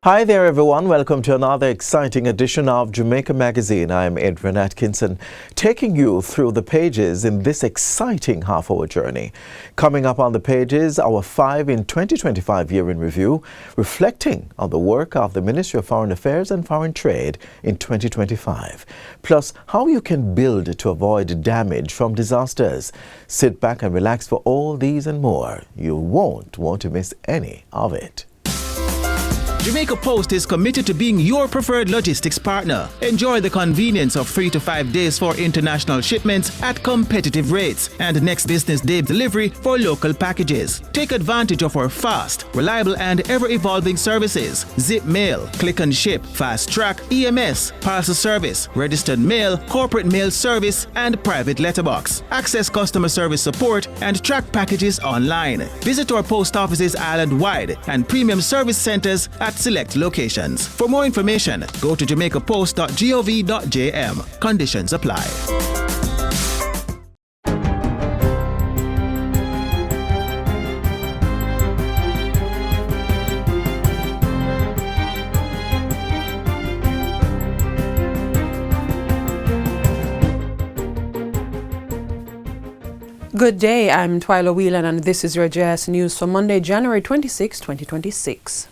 Hi there everyone, welcome to another exciting edition of Jamaica Magazine. I'm Adrian Atkinson, taking you through the pages in this exciting half-hour journey. Coming up on the pages, our 5 in 2025 year in review, reflecting on the work of the Ministry of Foreign Affairs and Foreign Trade in 2025. Plus, how you can build to avoid damage from disasters. Sit back and relax for all these and more. You won't want to miss any of it. Jamaica Post is committed to being your preferred logistics partner. Enjoy the convenience of 3 to 5 days for international shipments at competitive rates and next business day delivery for local packages. Take advantage of our fast, reliable and ever-evolving services. Zip mail, click and ship, fast track, EMS, parcel service, registered mail, corporate mail service and private letterbox. Access customer service support and track packages online. Visit our post offices island-wide and premium service centers at select locations. For more information, go to jamaicapost.gov.jm. Conditions apply. Good day, I'm Twyla Whelan and this is your JS News for Monday, January 26, 2026.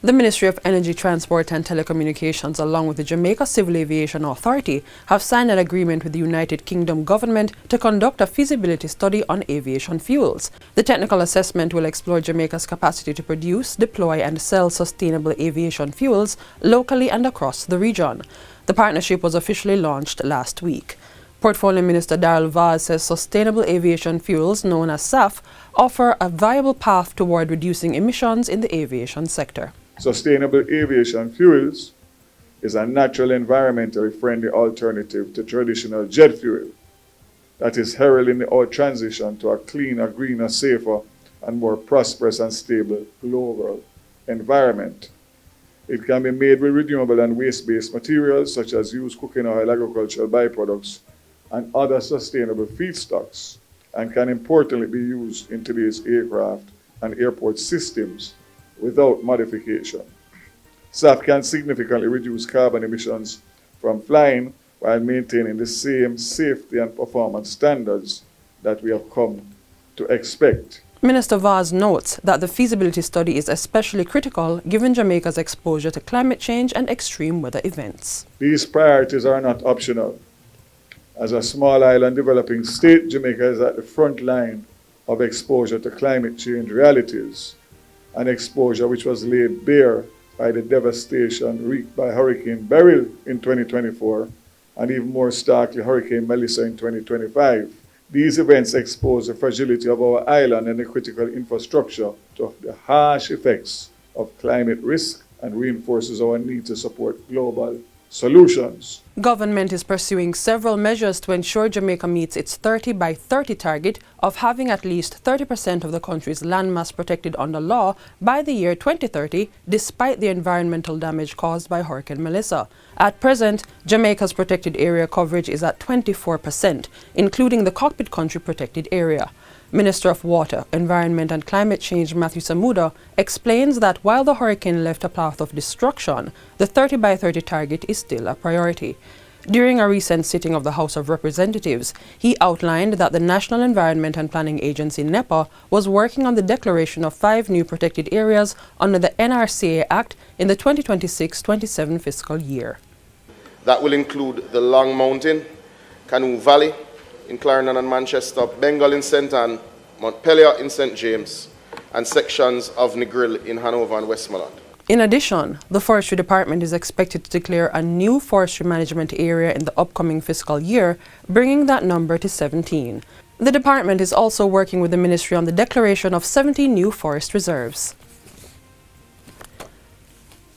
The Ministry of Energy, Transport and Telecommunications along with the Jamaica Civil Aviation Authority have signed an agreement with the United Kingdom government to conduct a feasibility study on aviation fuels. The technical assessment will explore Jamaica's capacity to produce, deploy and sell sustainable aviation fuels locally and across the region. The partnership was officially launched last week. Portfolio Minister Darrell Vaz says sustainable aviation fuels, known as SAF, offer a viable path toward reducing emissions in the aviation sector. Sustainable aviation fuels is a natural, environmentally friendly alternative to traditional jet fuel that is heralding our transition to a cleaner, greener, safer, and more prosperous and stable global environment. It can be made with renewable and waste-based materials such as used cooking oil, agricultural byproducts, and other sustainable feedstocks, and can importantly be used in today's aircraft and airport systems without modification. SAF can significantly reduce carbon emissions from flying while maintaining the same safety and performance standards that we have come to expect. Minister Vaz notes that the feasibility study is especially critical given Jamaica's exposure to climate change and extreme weather events. These priorities are not optional. As a small island developing state, Jamaica is at the front line of exposure to climate change realities, an exposure which was laid bare by the devastation wreaked by Hurricane Beryl in 2024 and even more starkly Hurricane Melissa in 2025. These events expose the fragility of our island and the critical infrastructure to the harsh effects of climate risk and reinforces our need to support global solutions. Government is pursuing several measures to ensure Jamaica meets its 30 by 30 target of having at least 30% of the country's landmass protected under law by the year 2030, despite the environmental damage caused by Hurricane Melissa. At present, Jamaica's protected area coverage is at 24%, including the cockpit country protected area. Minister of Water, Environment and Climate Change Matthew Samuda explains that while the hurricane left a path of destruction, the 30 by 30 target is still a priority. During a recent sitting of the House of Representatives, he outlined that the National Environment and Planning Agency, NEPA, was working on the declaration of 5 new protected areas under the NRCA Act in the 2026-27 fiscal year. That will include the Long Mountain, Canoe Valley in Clarendon and Manchester, Bengal in St. Anne, Montpelier in St. James, and sections of Negril in Hanover and Westmoreland. In addition, the Forestry Department is expected to declare a new forestry management area in the upcoming fiscal year, bringing that number to 17. The department is also working with the ministry on the declaration of 70 new forest reserves.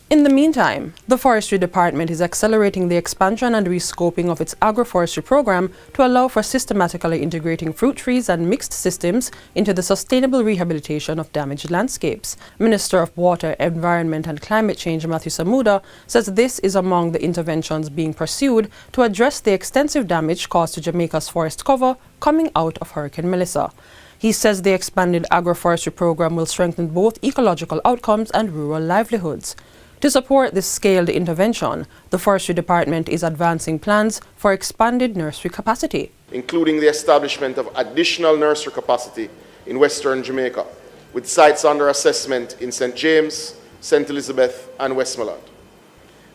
In the meantime, the Forestry Department is accelerating the expansion and rescoping of its agroforestry program to allow for systematically integrating fruit trees and mixed systems into the sustainable rehabilitation of damaged landscapes. Minister of Water, Environment and Climate Change Matthew Samuda says this is among the interventions being pursued to address the extensive damage caused to Jamaica's forest cover coming out of Hurricane Melissa. He says the expanded agroforestry program will strengthen both ecological outcomes and rural livelihoods. To support this scaled intervention, the Forestry Department is advancing plans for expanded nursery capacity, including the establishment of additional nursery capacity in Western Jamaica, with sites under assessment in St. James, St. Elizabeth, and Westmoreland.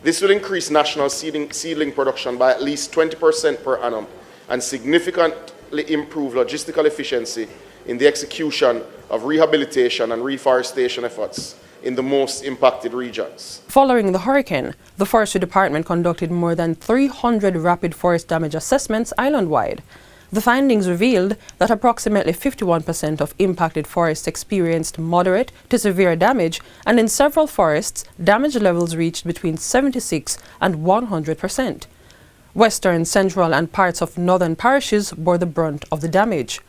This will increase national seedling production by at least 20% per annum and significantly improve logistical efficiency in the execution of rehabilitation and reforestation efforts in the most impacted regions. Following the hurricane, the Forestry Department conducted more than 300 rapid forest damage assessments island-wide. The findings revealed that approximately 51% of impacted forests experienced moderate to severe damage, and in several forests, damage levels reached between 76 and 100%. Western, central, and parts of northern parishes bore the brunt of the damage.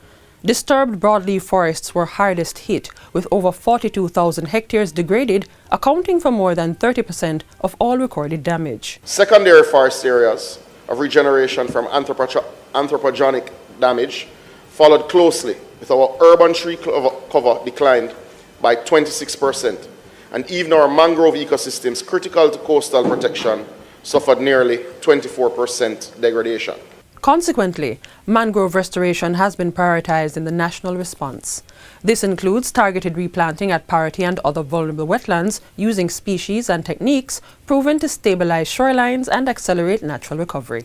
Disturbed broadleaf forests were hardest hit, with over 42,000 hectares degraded, accounting for more than 30% of all recorded damage. Secondary forest areas of regeneration from anthropogenic damage followed closely, with our urban tree cover declined by 26%, and even our mangrove ecosystems critical to coastal protection suffered nearly 24% degradation. Consequently, mangrove restoration has been prioritized in the national response. This includes targeted replanting at parity and other vulnerable wetlands using species and techniques proven to stabilize shorelines and accelerate natural recovery.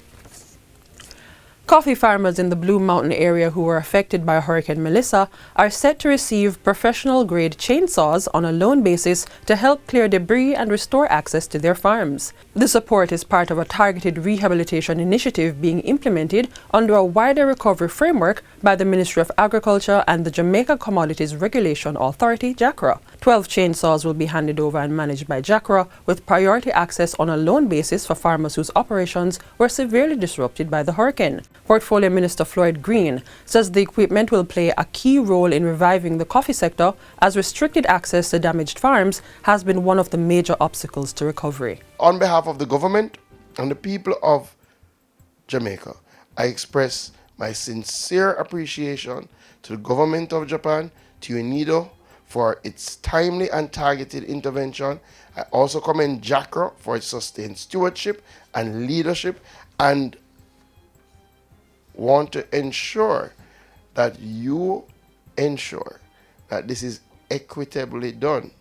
Coffee farmers in the Blue Mountain area who were affected by Hurricane Melissa are set to receive professional-grade chainsaws on a loan basis to help clear debris and restore access to their farms. The support is part of a targeted rehabilitation initiative being implemented under a wider recovery framework by the Ministry of Agriculture and the Jamaica Commodities Regulation Authority, JACRA. 12 chainsaws will be handed over and managed by JACRA, with priority access on a loan basis for farmers whose operations were severely disrupted by the hurricane. Portfolio Minister Floyd Green says the equipment will play a key role in reviving the coffee sector, as restricted access to damaged farms has been one of the major obstacles to recovery. On behalf of the government and the people of Jamaica, I express my sincere appreciation to the government of Japan, to UNIDO, for its timely and targeted intervention. I also commend JACRA for its sustained stewardship and leadership, and want to ensure that you ensure that this is equitably done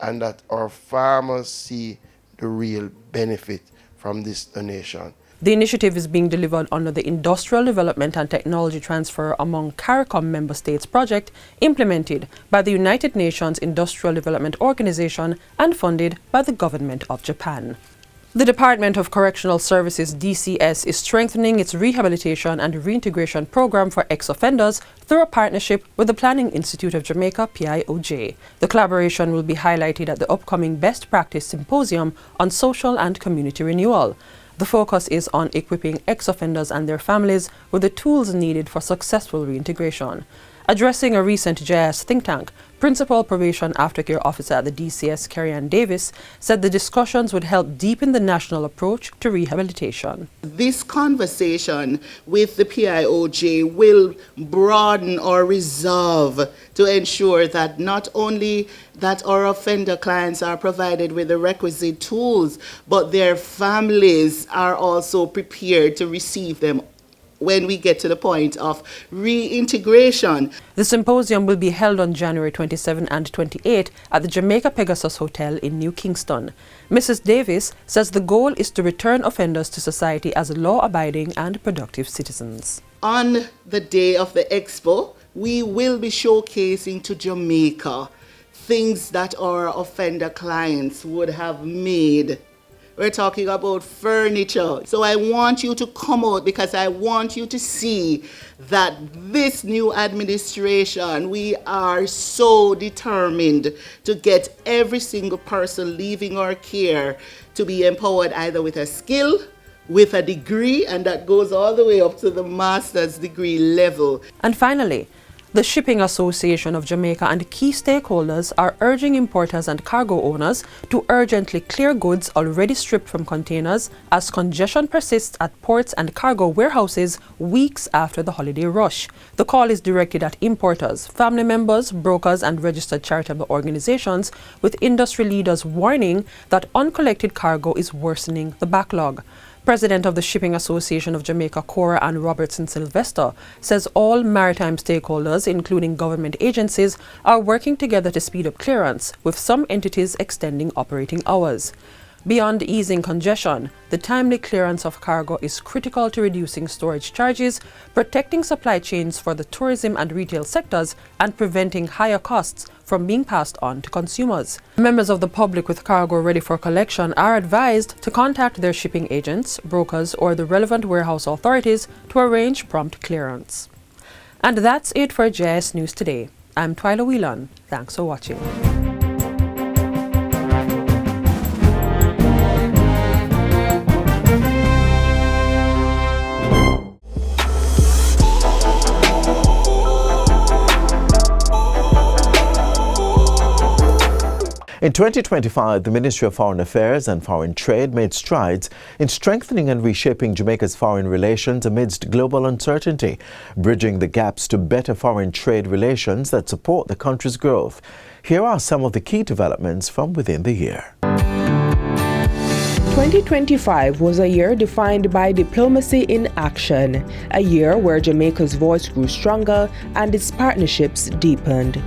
and that our farmers see the real benefit from this donation. The initiative is being delivered under the Industrial Development and Technology Transfer among CARICOM member states project implemented by the United Nations Industrial Development Organization and funded by the Government of Japan. The Department of Correctional Services DCS is strengthening its rehabilitation and reintegration program for ex-offenders through a partnership with the Planning Institute of Jamaica PIOJ. The collaboration will be highlighted at the upcoming Best Practice Symposium on Social and Community Renewal. The focus is on equipping ex-offenders and their families with the tools needed for successful reintegration. Addressing a recent JIS think tank, Principal Probation Aftercare Officer at the DCS, Kerry-Ann Davis, said the discussions would help deepen the national approach to rehabilitation. This conversation with the PIOJ will broaden our resolve to ensure that not only that our offender clients are provided with the requisite tools, but their families are also prepared to receive them when we get to the point of reintegration. The symposium will be held on January 27 and 28 at the Jamaica Pegasus Hotel in New Kingston. Mrs. Davis says the goal is to return offenders to society as law-abiding and productive citizens. On the day of the expo, we will be showcasing to Jamaica things that our offender clients would have made. We're talking about furniture. So I want you to come out because I want you to see that this new administration, we are so determined to get every single person leaving our care to be empowered either with a skill, with a degree, and that goes all the way up to the master's degree level. And finally, The Shipping Association of Jamaica and key stakeholders are urging importers and cargo owners to urgently clear goods already stripped from containers as congestion persists at ports and cargo warehouses weeks after the holiday rush. The call is directed at importers, family members, brokers and registered charitable organizations, with industry leaders warning that uncollected cargo is worsening the backlog. President of the Shipping Association of Jamaica, Cora Ann Robertson Sylvester, says all maritime stakeholders, including government agencies, are working together to speed up clearance, with some entities extending operating hours. Beyond easing congestion, the timely clearance of cargo is critical to reducing storage charges, protecting supply chains for the tourism and retail sectors, and preventing higher costs from being passed on to consumers. Members of the public with cargo ready for collection are advised to contact their shipping agents, brokers, or the relevant warehouse authorities to arrange prompt clearance. And that's it for JIS News Today. I'm Twyla Whelan. Thanks for watching. In 2025, the Ministry of Foreign Affairs and Foreign Trade made strides in strengthening and reshaping Jamaica's foreign relations amidst global uncertainty, bridging the gaps to better foreign trade relations that support the country's growth. Here are some of the key developments from within the year. 2025 was a year defined by diplomacy in action, a year where Jamaica's voice grew stronger and its partnerships deepened.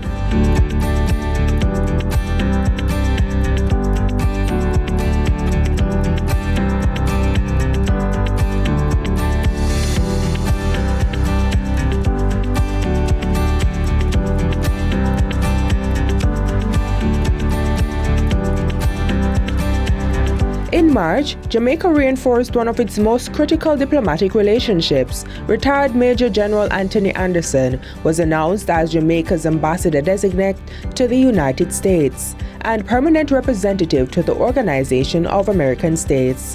In March, Jamaica reinforced one of its most critical diplomatic relationships. Retired Major General Anthony Anderson was announced as Jamaica's ambassador-designate to the United States and permanent representative to the Organization of American States.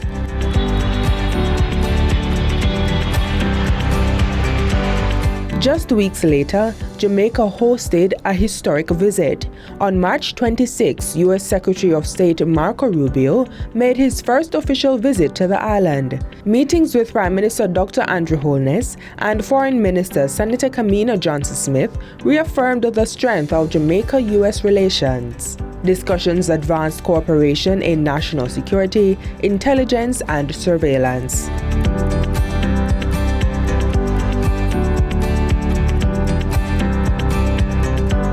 Just weeks later, Jamaica hosted a historic visit. On March 26, U.S. Secretary of State Marco Rubio made his first official visit to the island. Meetings with Prime Minister Dr. Andrew Holness and Foreign Minister Senator Kamina Johnson-Smith reaffirmed the strength of Jamaica-U.S. relations. Discussions advanced cooperation in national security, intelligence, and surveillance.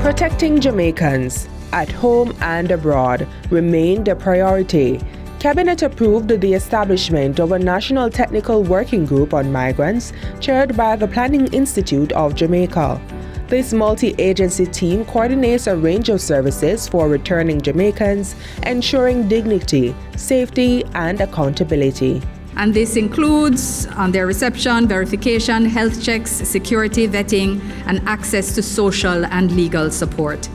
Protecting Jamaicans, at home and abroad, remained a priority. Cabinet approved the establishment of a National Technical Working Group on Migrants, chaired by the Planning Institute of Jamaica. This multi-agency team coordinates a range of services for returning Jamaicans, ensuring dignity, safety, and accountability. And this includes their reception, verification, health checks, security vetting, and access to social and legal support.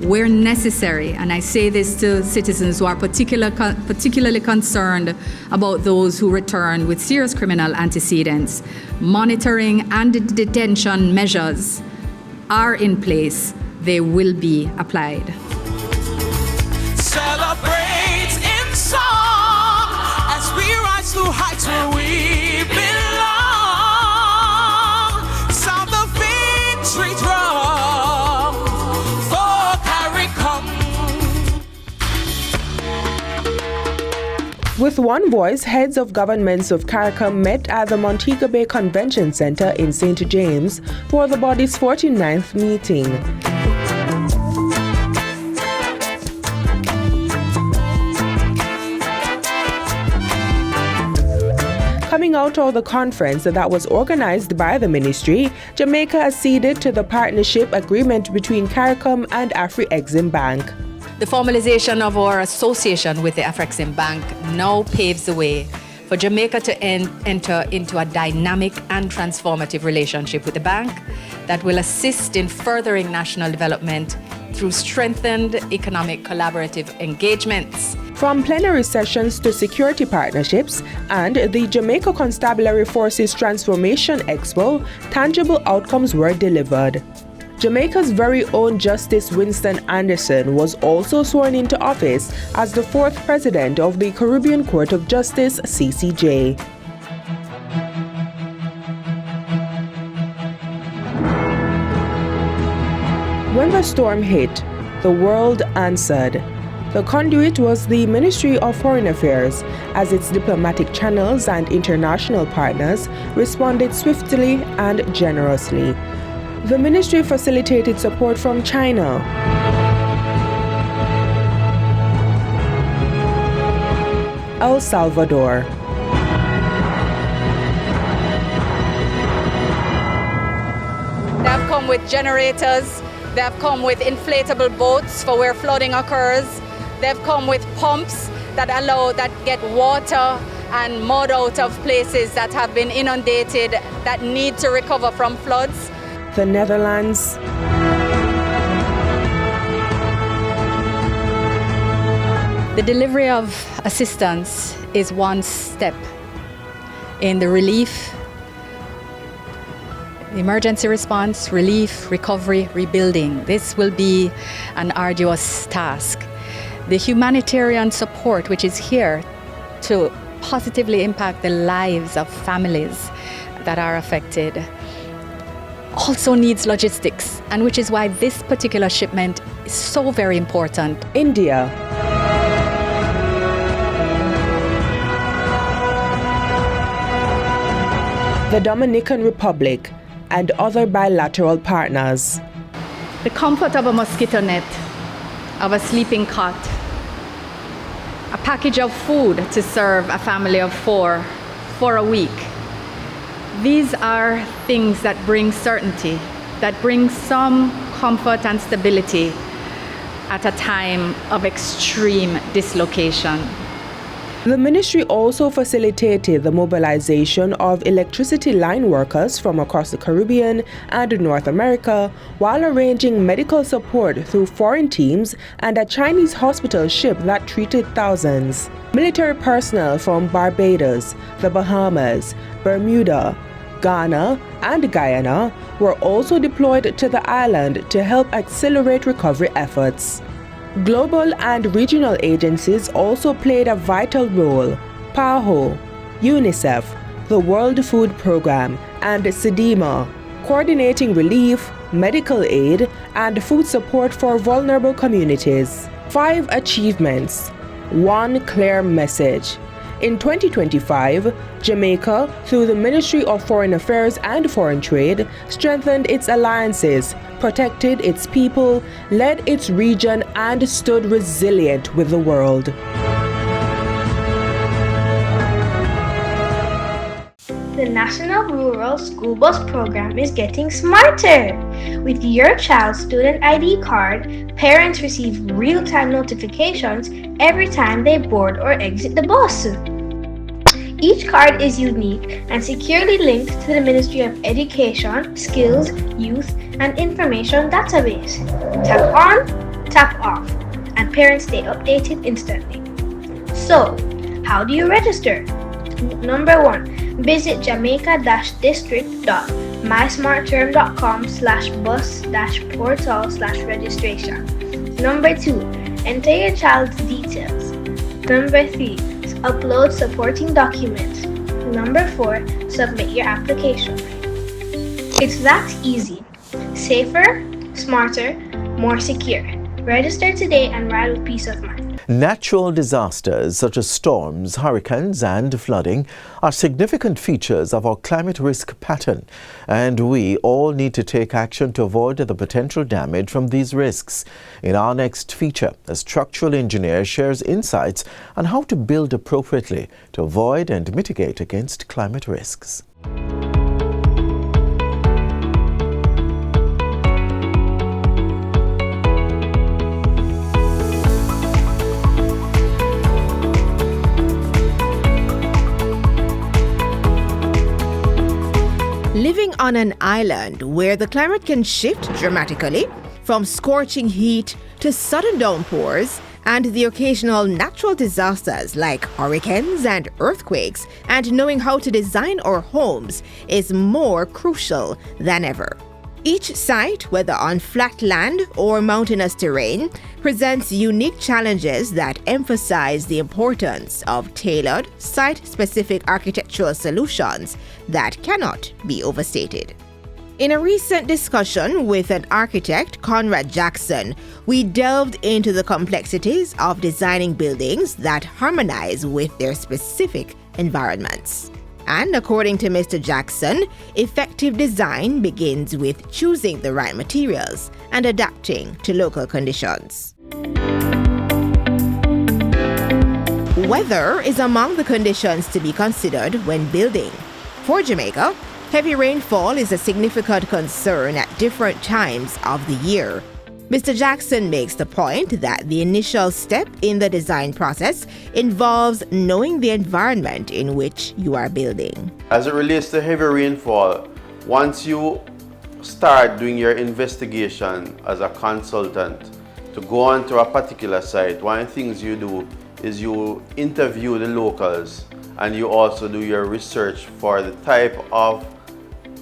Where necessary, and I say this to citizens who are particularly concerned about those who return with serious criminal antecedents, monitoring and detention measures are in place. They will be applied. Celebrate in song as we rise to heights where we belong. Sound the victory drum for CARICOM. With one voice, heads of governments of CARICOM met at the Montego Bay Convention Center in St. James for the body's 49th meeting. Coming out of the conference that was organized by the ministry, Jamaica acceded to the partnership agreement between CARICOM and Afri-Exim Bank. The formalization of our association with the Afri-Exim Bank now paves the way for Jamaica to enter into a dynamic and transformative relationship with the bank that will assist in furthering national development through strengthened economic collaborative engagements. From plenary sessions to security partnerships and the Jamaica Constabulary Forces Transformation Expo, tangible outcomes were delivered. Jamaica's very own Justice Winston Anderson was also sworn into office as the 4th President of the Caribbean Court of Justice, CCJ. When the storm hit, the world answered. The conduit was the Ministry of Foreign Affairs, as its diplomatic channels and international partners responded swiftly and generously. The ministry facilitated support from China, El Salvador, They have come with generators, they have come with inflatable boats for where flooding occurs, they have come with pumps that get water and mud out of places that have been inundated that need to recover from floods. the Netherlands, The delivery of assistance is one step in the relief, emergency response, relief, recovery, rebuilding. This will be an arduous task. The humanitarian support, which is here to positively impact the lives of families that are affected, also needs logistics, and which is why this particular shipment is so very important. India, the Dominican Republic, and other bilateral partners. The comfort of a mosquito net, of a sleeping cot, a package of food to serve a family of 4 for a week. These are things that bring certainty, that bring some comfort and stability at a time of extreme dislocation. The ministry also facilitated the mobilization of electricity line workers from across the Caribbean and North America while arranging medical support through foreign teams and a Chinese hospital ship that treated thousands. Military personnel from Barbados, the Bahamas, Bermuda, Ghana, and Guyana were also deployed to the island to help accelerate recovery efforts. Global and regional agencies also played a vital role. PAHO, UNICEF, the World Food Programme, and SEDIMA, coordinating relief, medical aid, and food support for vulnerable communities. 5 achievements, 1 clear message. In 2025, Jamaica, through the Ministry of Foreign Affairs and Foreign Trade, strengthened its alliances, protected its people, led its region, and stood resilient with the world. The National Rural School Bus Program is getting smarter. With your child's student ID card, parents receive real-time notifications every time they board or exit the bus. Each card is unique and securely linked to the Ministry of Education, Skills, Youth, and Information database. Tap on, tap off, and parents stay updated instantly. So, how do you register? Number 1. Visit jamaica-district.mysmartterm.com/bus-portal/registration. Number 2. Enter your child's details. Number 3. Upload supporting documents. Number 4. Submit your application. It's that easy. Safer, smarter, more secure. Register today and ride with peace of mind. Natural disasters such as storms, hurricanes and flooding are significant features of our climate risk pattern, and we all need to take action to avoid the potential damage from these risks. In our next feature, a structural engineer shares insights on how to build appropriately to avoid and mitigate against climate risks. Living on an island where the climate can shift dramatically, from scorching heat to sudden downpours and the occasional natural disasters like hurricanes and earthquakes, and knowing how to design our homes is more crucial than ever. Each site, whether on flat land or mountainous terrain, presents unique challenges that emphasize the importance of tailored, site-specific architectural solutions that cannot be overstated. In a recent discussion with an architect, Conrad Jackson, we delved into the complexities of designing buildings that harmonize with their specific environments. And according to Mr. Jackson, effective design begins with choosing the right materials and adapting to local conditions. Weather is among the conditions to be considered when building. For Jamaica, heavy rainfall is a significant concern at different times of the year. Mr. Jackson makes the point that the initial step in the design process involves knowing the environment in which you are building. As it relates to heavy rainfall, once you start doing your investigation as a consultant to go onto a particular site, one of the things you do is you interview the locals and you also do your research for the type of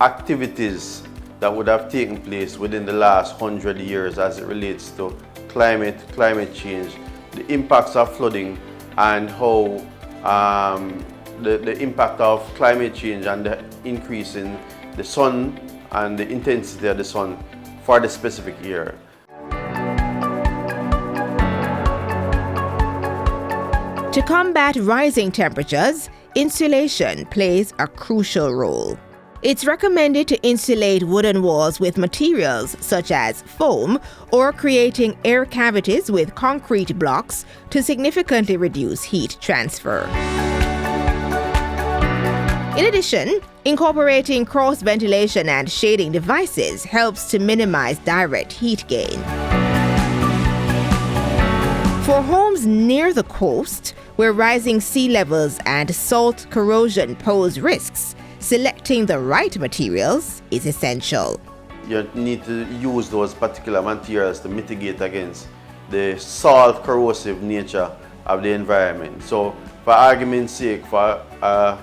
activities that would have taken place within the last 100 years as it relates to climate change, the impacts of flooding, and how the impact of climate change and the increase in the sun and the intensity of the sun for the specific year. To combat rising temperatures, insulation plays a crucial role. It's recommended to insulate wooden walls with materials such as foam or creating air cavities with concrete blocks to significantly reduce heat transfer. In addition, incorporating cross ventilation and shading devices helps to minimize direct heat gain. For homes near the coast, where rising sea levels and salt corrosion pose risks, selecting the right materials is essential. You need to use those particular materials to mitigate against the salt corrosive nature of the environment. So for argument's sake, for a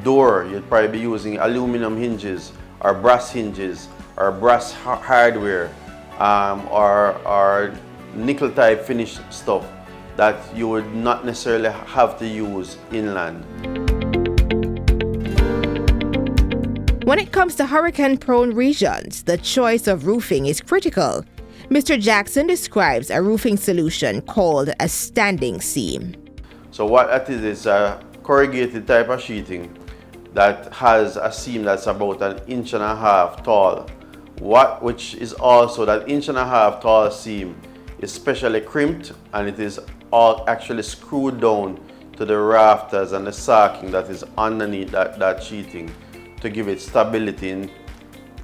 door, you'd probably be using aluminum hinges or brass hinges or brass hardware or nickel type finished stuff that you would not necessarily have to use inland. When it comes to hurricane-prone regions, the choice of roofing is critical. Mr. Jackson describes a roofing solution called a standing seam. So what that is a corrugated type of sheeting that has a seam that's about 1.5 inches tall, which is also that 1.5 inches tall seam is specially crimped, and it is all actually screwed down to the rafters and the sacking that is underneath that sheeting to give it stability in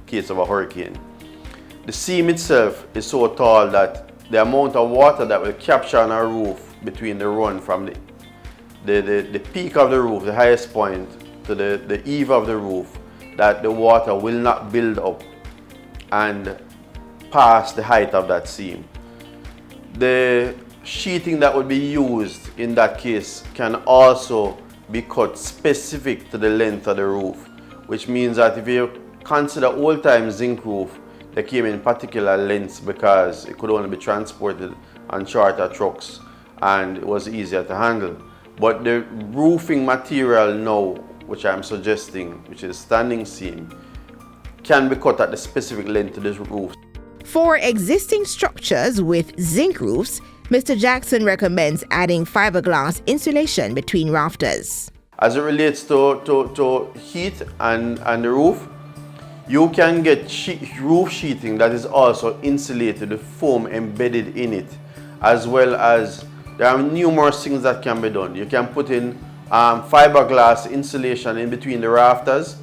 case of a hurricane. The seam itself is so tall that the amount of water that will capture on a roof between the run from the peak of the roof, the highest point, to the eave of the roof, that the water will not build up and pass the height of that seam. The sheeting that would be used in that case can also be cut specific to the length of the roof, which means that if you consider old-time zinc roof, they came in particular lengths because it could only be transported on shorter trucks and it was easier to handle. But the roofing material now, which I'm suggesting, which is standing seam, can be cut at the specific length to this roof. For existing structures with zinc roofs, Mr. Jackson recommends adding fiberglass insulation between rafters. As it relates to heat and the roof, you can get roof sheeting that is also insulated with foam embedded in it, as well as there are numerous things that can be done. You can put in fiberglass insulation in between the rafters,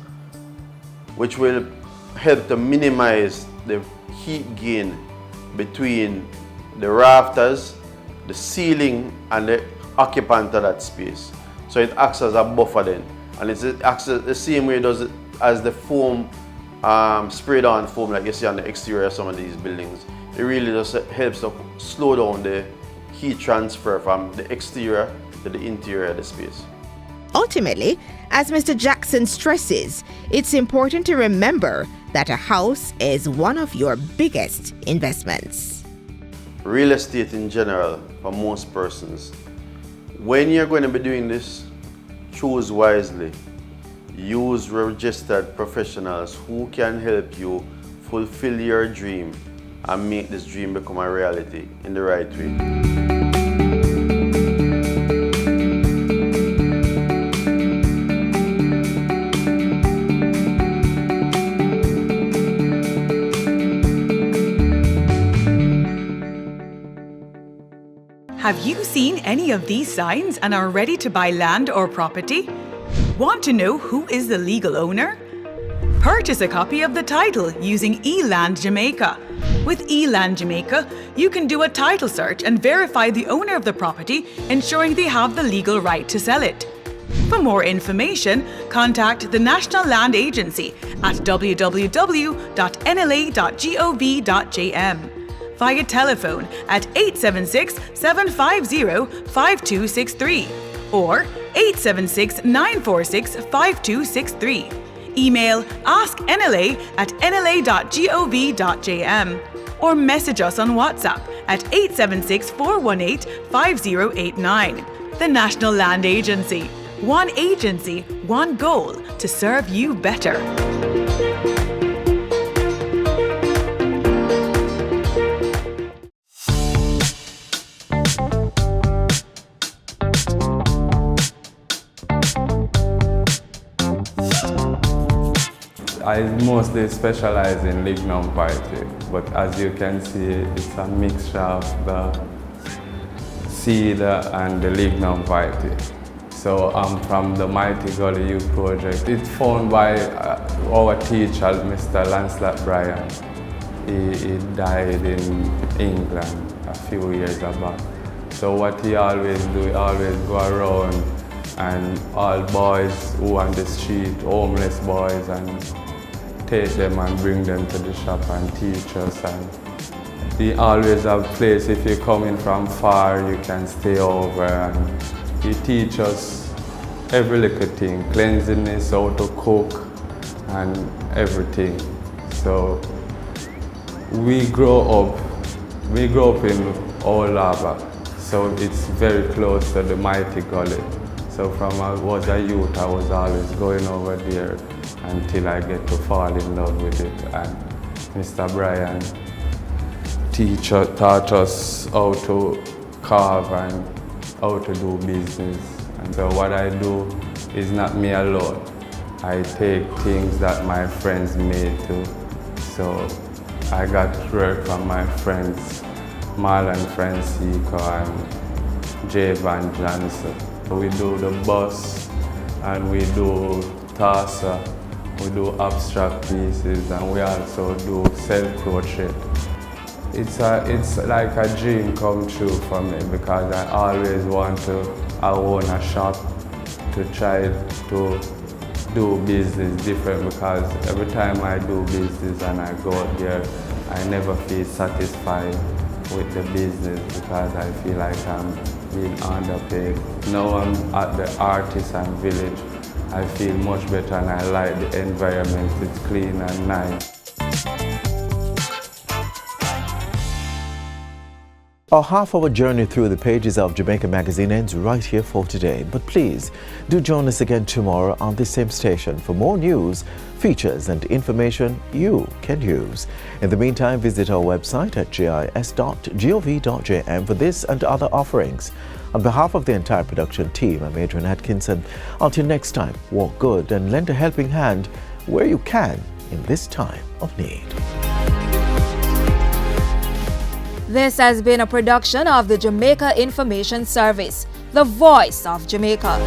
which will help to minimize the heat gain between the rafters, the ceiling, and the occupant of that space. So it acts as a buffer then, and it acts the same way it does as the foam, sprayed on foam like you see on the exterior of some of these buildings. It really just helps to slow down the heat transfer from the exterior to the interior of the space. Ultimately, as Mr. Jackson stresses, it's important to remember that a house is one of your biggest investments. Real estate in general, for most persons, when you're going to be doing this, choose wisely. Use registered professionals who can help you fulfill your dream and make this dream become a reality in the right way. Have you seen any of these signs and are ready to buy land or property? Want to know who is the legal owner? Purchase a copy of the title using eLand Jamaica. With eLand Jamaica, you can do a title search and verify the owner of the property, ensuring they have the legal right to sell it. For more information, contact the National Land Agency at www.nla.gov.jm. Via telephone at 876-750-5263 or 876-946-5263. Email asknla@nla.gov.jm or message us on WhatsApp at 876-418-5089. The National Land Agency. One agency, one goal to serve you better. I mostly specialize in lignum party, but as you can see, it's a mixture of the seed and the lignum party. So I'm from the Mighty Gully Youth Project. It's founded by our teacher, Mr. Lancelot Bryan. He died in England a few years back. So what he always do, he always go around and all boys who on the street, homeless boys, and take them and bring them to the shop and teach us. And he always have place, if you're coming from far, you can stay over, and he teach us every little thing, cleanliness, how to cook, and everything. So we grow up in Old Harbour, so it's very close to the Mighty Gully. So from I was a youth, I was always going over there until I get to fall in love with it. And Mr. Bryan taught us how to carve and how to do business. And so what I do is not me alone. I take things that my friends made too. So I got work from my friends, Marlon Francisco and J. Van Johnson. We do the bus and we do tassa, we do abstract pieces, and we also do self-portrait. It's like a dream come true for me because I always want to own a shop to try to do business different, because every time I do business and I go out there, I never feel satisfied with the business because I feel like I'm being underpaid. Now I'm at the Artisan village. I feel much better and I like the environment. It's clean and nice. Our half-hour journey through the pages of Jamaica Magazine ends right here for today. But please, do join us again tomorrow on this same station for more news, features and information you can use. In the meantime, visit our website at jis.gov.jm for this and other offerings. On behalf of the entire production team, I'm Adrian Atkinson. Until next time, walk good and lend a helping hand where you can in this time of need. This has been a production of the Jamaica Information Service, the voice of Jamaica.